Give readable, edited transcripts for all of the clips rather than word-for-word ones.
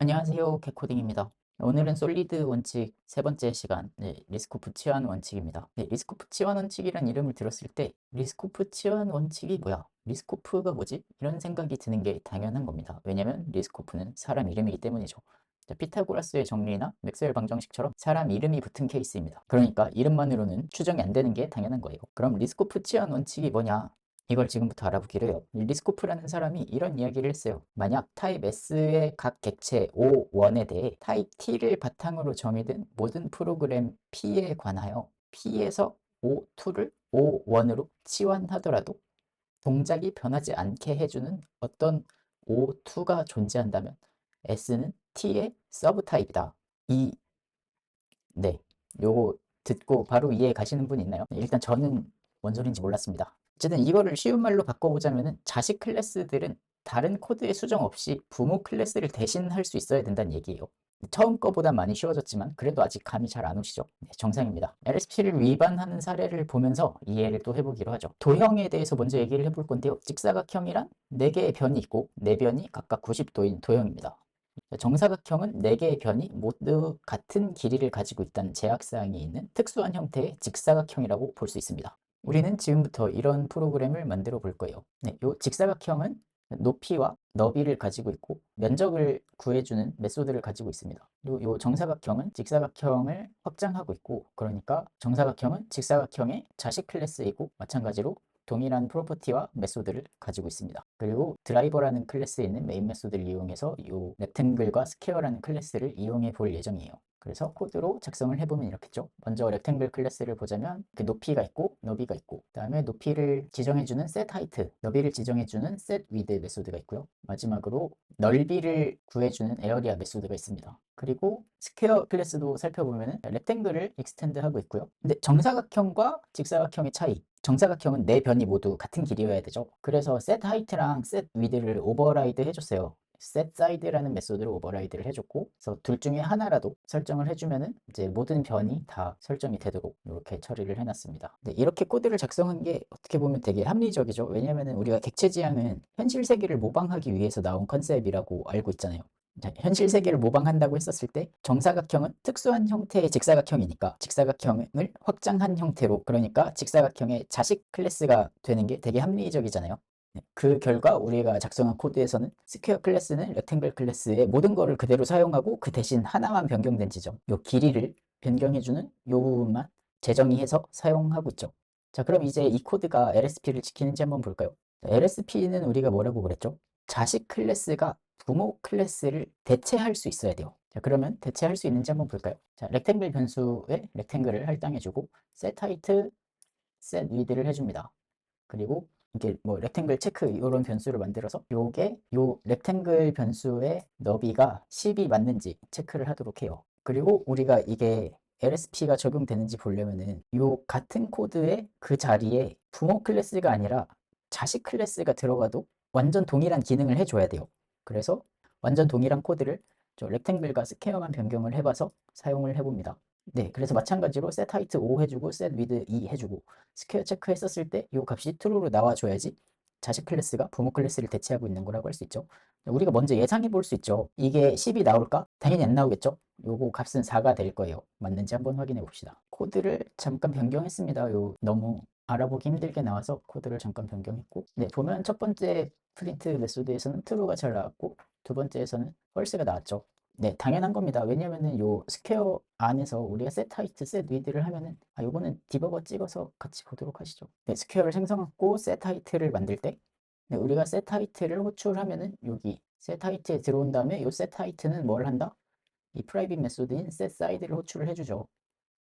안녕하세요. 개코딩입니다. 오늘은 솔리드 원칙 세 번째 시간, 리스코프 치환 원칙입니다. 리스코프 치환 원칙이란 이름을 들었을 때 리스코프 치환 원칙이 뭐야? 리스코프가 뭐지? 이런 생각이 드는 게 당연한 겁니다. 왜냐면 리스코프는 사람 이름이기 때문이죠. 자, 피타고라스의 정리나 맥스웰 방정식처럼 사람 이름이 붙은 케이스입니다. 그러니까 이름만으로는 추정이 안 되는 게 당연한 거예요. 그럼 리스코프 치환 원칙이 뭐냐? 이걸 지금부터 알아보기로 해요. 리스코프라는 사람이 이런 이야기를 했어요. 만약 타입 S의 각 객체 O1에 대해 타입 T를 바탕으로 정의된 모든 프로그램 P에 관하여 P에서 O2를 O1으로 치환하더라도 동작이 변하지 않게 해주는 어떤 O2가 존재한다면 S는 T의 서브 타입이다. 네, 요거 듣고 바로 이해 가시는 분 있나요? 일단 저는 뭔 소린지 몰랐습니다. 어쨌든 이거를 쉬운 말로 바꿔보자면은 자식 클래스들은 다른 코드의 수정 없이 부모 클래스를 대신할 수 있어야 된다는 얘기예요. 처음 거보다 많이 쉬워졌지만 그래도 아직 감이 잘 안 오시죠? 네, 정상입니다. LSP를 위반하는 사례를 보면서 이해를 또 해보기로 하죠. 도형에 대해서 먼저 얘기를 해볼 건데요. 직사각형이란 4개의 변이 있고 4변이 각각 90도인 도형입니다. 정사각형은 4개의 변이 모두 같은 길이를 가지고 있다는 제약사항이 있는 특수한 형태의 직사각형이라고 볼 수 있습니다. 우리는 지금부터 이런 프로그램을 만들어 볼 거예요. 이 직사각형은 높이와 너비를 가지고 있고 면적을 구해주는 메소드를 가지고 있습니다. 그리고 이 정사각형은 직사각형을 확장하고 있고, 그러니까 정사각형은 직사각형의 자식 클래스이고 마찬가지로 동일한 프로퍼티와 메소드를 가지고 있습니다. 그리고 드라이버라는 클래스에 있는 메인 메소드를 이용해서 이 렉탱글과 스퀘어라는 클래스를 이용해 볼 예정이에요. 그래서 코드로 작성을 해보면 이렇겠죠. 먼저 렉탱글 클래스를 보자면 그 높이가 있고 너비가 있고, 그 다음에 높이를 지정해주는 set height, 너비를 지정해주는 set width 메소드가 있고요. 마지막으로 넓이를 구해주는 에어리아 메소드가 있습니다. 그리고 스퀘어 클래스도 살펴보면 렉탱글을 익스텐드 하고 있고요. 근데 정사각형과 직사각형의 차이, 정사각형은 4변이 모두 같은 길이여야 되죠. 그래서 set height랑 set width를 오버라이드 해줬어요. set side라는 메소드로 오버라이드를 해줬고, 그래서 둘 중에 하나라도 설정을 해주면은 이제 모든 변이 다 설정이 되도록 이렇게 처리를 해놨습니다. 네, 이렇게 코드를 작성한 게 어떻게 보면 되게 합리적이죠. 왜냐면은 우리가 객체 지향은 현실 세계를 모방하기 위해서 나온 컨셉이라고 알고 있잖아요. 자, 현실 세계를 모방한다고 했었을 때 정사각형은 특수한 형태의 직사각형이니까 직사각형을 확장한 형태로, 그러니까 직사각형의 자식 클래스가 되는 게 되게 합리적이잖아요. 네, 그 결과 우리가 작성한 코드에서는 스퀘어 클래스는 렉탱글 클래스의 모든 거를 그대로 사용하고 그 대신 하나만 변경된 지점, 요 길이를 변경해주는 요 부분만 재정의해서 사용하고 있죠. 자, 그럼 이제 이 코드가 LSP를 지키는지 한번 볼까요? LSP는 우리가 뭐라고 그랬죠? 자식 클래스가 부모 클래스를 대체할 수 있어야 돼요. 자, 그러면 대체할 수 있는지 한번 볼까요? 자, 렉탱글 변수에 렉탱글을 할당해주고 set height, set width를 해줍니다. 그리고 이게 뭐 렉탱글 체크 이런 변수를 만들어서 요게 요 렉탱글 변수의 너비가 10이 맞는지 체크를 하도록 해요. 그리고 우리가 이게 LSP가 적용되는지 보려면은 요 같은 코드의 그 자리에 부모 클래스가 아니라 자식 클래스가 들어가도 완전 동일한 기능을 해줘야 돼요. 그래서 완전 동일한 코드를 저 렉탱글과 스퀘어만 변경을 해봐서 사용을 해봅니다. 네, 그래서 마찬가지로 set height 5 해주고 set width 2 해주고 스퀘어 체크했었을 때 이 값이 true로 나와줘야지 자식 클래스가 부모 클래스를 대체하고 있는 거라고 할 수 있죠. 우리가 먼저 예상해 볼 수 있죠. 이게 10이 나올까? 당연히 안 나오겠죠. 요거 값은 4가 될 거예요. 맞는지 한번 확인해 봅시다. 코드를 잠깐 변경했습니다. 요 너무 알아보기 힘들게 나와서 코드를 잠깐 변경했고, 네, 보면 첫 번째 프린트 메소드에서는 true가 잘 나왔고 두 번째에서는 false가 나왔죠. 네, 당연한 겁니다. 왜냐면은 요 스퀘어 안에서 우리가 set height, set width를 하면은 요거는 디버거 찍어서 같이 보도록 하시죠. 네, 스퀘어를 생성하고 set height를 만들 때 네, 우리가 set height를 호출하면은 여기 set height에 들어온 다음에 요 set height는 뭘 한다? 이 프라이빗 메소드인 set side를 호출을 해주죠.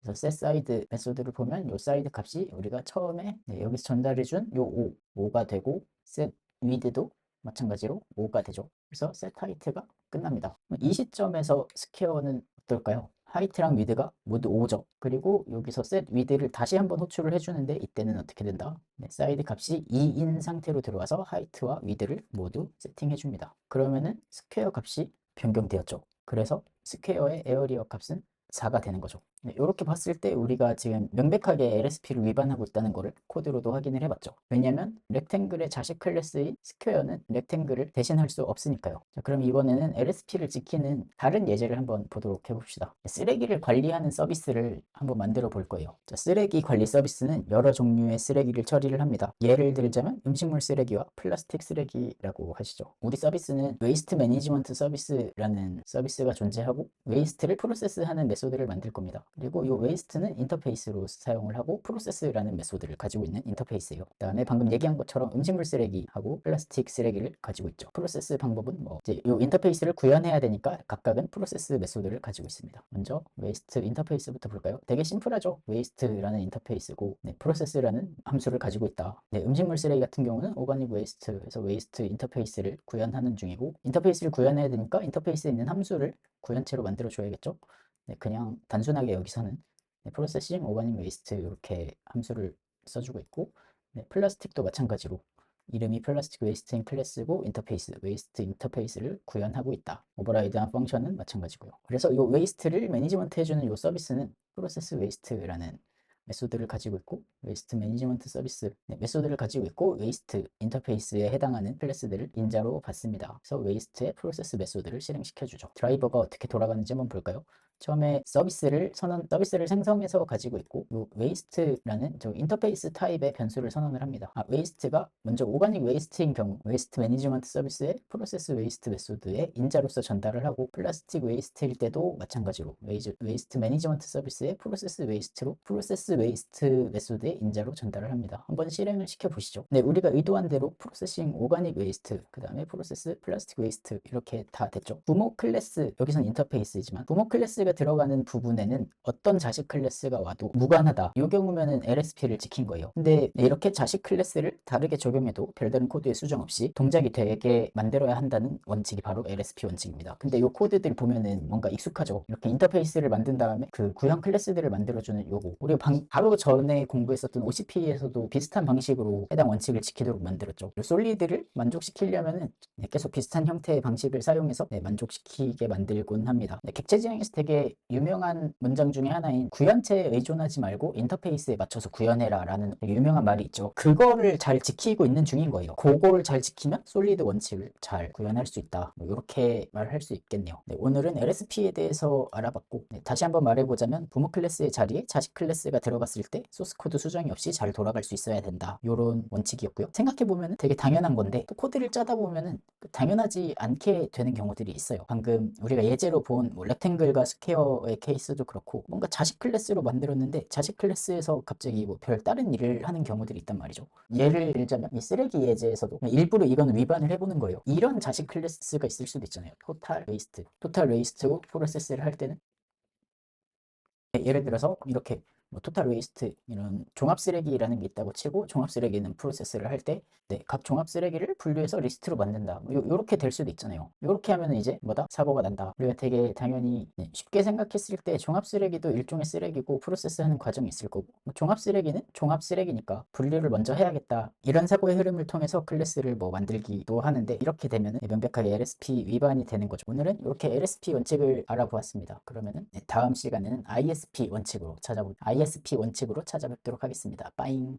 그래서 set side 메소드를 보면 요 사이드 값이 우리가 처음에 여기서 전달해준 요 5가 되고 set width도 마찬가지로 5가 되죠. 그래서 set height가 끝납니다. 이 시점에서 스퀘어는 어떨까요? 하이트랑 위드가 모두 5죠. 그리고 여기서 set width를 다시 한번 호출을 해주는데 이때는 어떻게 된다? 사이드 값이 2인 상태로 들어와서 하이트와 위드를 모두 세팅해줍니다. 그러면은 스퀘어 값이 변경되었죠. 그래서 스퀘어의 에어리어 값은 4가 되는 거죠. 이렇게 봤을 때 우리가 지금 명백하게 LSP를 위반하고 있다는 거를 코드로도 확인을 해봤죠. 왜냐하면 렉탱글의 자식 클래스인 스퀘어는 렉탱글을 대신할 수 없으니까요. 자, 그럼 이번에는 LSP를 지키는 다른 예제를 한번 보도록 해봅시다. 쓰레기를 관리하는 서비스를 한번 만들어 볼 거예요. 자, 쓰레기 관리 서비스는 여러 종류의 쓰레기를 처리를 합니다. 예를 들자면 음식물 쓰레기와 플라스틱 쓰레기라고 하시죠. 우리 서비스는 웨이스트 매니지먼트 서비스라는 서비스가 존재하고 웨이스트를 프로세스하는 메소드를 만들 겁니다. 그리고 이 웨이스트는 인터페이스로 사용을 하고 프로세스라는 메소드를 가지고 있는 인터페이스예요. 그다음에 방금 얘기한 것처럼 음식물 쓰레기하고 플라스틱 쓰레기를 가지고 있죠. 프로세스 방법은 뭐 이제 이 인터페이스를 구현해야 되니까 각각은 프로세스 메소드를 가지고 있습니다. 먼저 웨이스트 인터페이스부터 볼까요? 되게 심플하죠. 웨이스트라는 인터페이스고 프로세스라는 함수를 가지고 있다. 음식물 쓰레기 같은 경우는 오가닉 웨이스트에서 웨이스트 인터페이스를 구현하는 중이고 인터페이스를 구현해야 되니까 인터페이스에 있는 함수를 구현체로 만들어 줘야겠죠. 그냥 단순하게 여기서는 프로세싱 오가닉 웨이스트 이렇게 함수를 써주고 있고 플라스틱도 마찬가지로 이름이 플라스틱 웨이스트인 클래스고 인터페이스 웨이스트 인터페이스를 구현하고 있다. 오버라이드한 펑션은 마찬가지고요. 그래서 이 웨이스트를 매니지먼트 해주는 이 서비스는 프로세스 웨이스트라는 메소드를 가지고 있고 웨이스트 매니지먼트 서비스 메소드를 가지고 있고 웨이스트 인터페이스에 해당하는 클래스들을 인자로 받습니다. 그래서 웨이스트의 프로세스 메소드를 실행시켜 주죠. 드라이버가 어떻게 돌아가는지 한번 볼까요? 처음에 서비스를 생성해서 가지고 있고 요 웨이스트라는 저 인터페이스 타입의 변수를 선언을 합니다. 웨이스트가 먼저 오가닉 웨이스트인 경우 웨이스트 매니지먼트 서비스의 프로세스 웨이스트 메소드에 인자로서 전달을 하고 플라스틱 웨이스트일 때도 마찬가지로 웨이스트 매니지먼트 서비스의 프로세스 웨이스트로 프로세스 웨이스트 메소드에 인자로 전달을 합니다. 한번 실행을 시켜 보시죠. 우리가 의도한 대로 프로세싱 오가닉 웨이스트 그 다음에 프로세스 플라스틱 웨이스트 이렇게 다 됐죠. 부모 클래스 여기선 인터페이스지만 부모 클래스가 들어가는 부분에는 어떤 자식 클래스가 와도 무관하다. 이 경우면은 LSP를 지킨 거예요. 근데 이렇게 자식 클래스를 다르게 적용해도 별다른 코드의 수정 없이 동작이 되게 만들어야 한다는 원칙이 바로 LSP 원칙입니다. 근데 이 코드들 보면은 뭔가 익숙하죠. 이렇게 인터페이스를 만든 다음에 그 구형 클래스들을 만들어주는 요거 우리가 바로 전에 공부했었던 OCP에서도 비슷한 방식으로 해당 원칙을 지키도록 만들었죠. 솔리드를 만족시키려면은 계속 비슷한 형태의 방식을 사용해서 만족시키게 만들곤 합니다. 객체지향에서 되게 유명한 문장 중에 하나인 구현체에 의존하지 말고 인터페이스에 맞춰서 구현해라 라는 유명한 말이 있죠. 그거를 잘 지키고 있는 중인 거예요. 그거를 잘 지키면 솔리드 원칙을 잘 구현할 수 있다. 이렇게 말할 수 있겠네요. 오늘은 LSP에 대해서 알아봤고 다시 한번 말해보자면 부모 클래스의 자리에 자식 클래스가 들어갔을 때 소스 코드 수정이 없이 잘 돌아갈 수 있어야 된다. 이런 원칙이었고요. 생각해보면 되게 당연한 건데 또 코드를 짜다 보면은 당연하지 않게 되는 경우들이 있어요. 방금 우리가 예제로 본 렉탱글과 스퀘어의 케이스도 그렇고 뭔가 자식 클래스로 만들었는데 자식 클래스에서 갑자기 뭐 별 다른 일을 하는 경우들이 있단 말이죠. 예를 들자면 이 쓰레기 예제에서도 일부러 이건 위반을 해보는 거예요. 이런 자식 클래스가 있을 수도 있잖아요. 토탈 웨이스트로 프로세스를 할 때는 예를 들어서 이렇게 뭐 토탈 웨이스트 이런 종합 쓰레기라는 게 있다고 치고 종합 쓰레기는 프로세스를 할 때 각 종합 쓰레기를 분류해서 리스트로 만든다. 요렇게 될 수도 있잖아요. 요렇게 하면 이제 뭐다? 사고가 난다. 우리가 되게 당연히 쉽게 생각했을 때 종합 쓰레기도 일종의 쓰레기고 프로세스하는 과정이 있을 거고 종합 쓰레기는 종합 쓰레기니까 분류를 먼저 해야겠다. 이런 사고의 흐름을 통해서 클래스를 뭐 만들기도 하는데 이렇게 되면은 명백하게 LSP 위반이 되는 거죠. 오늘은 이렇게 LSP 원칙을 알아보았습니다. 그러면은 다음 시간에는 ISP 원칙으로 찾아뵙도록 하겠습니다. 빠잉.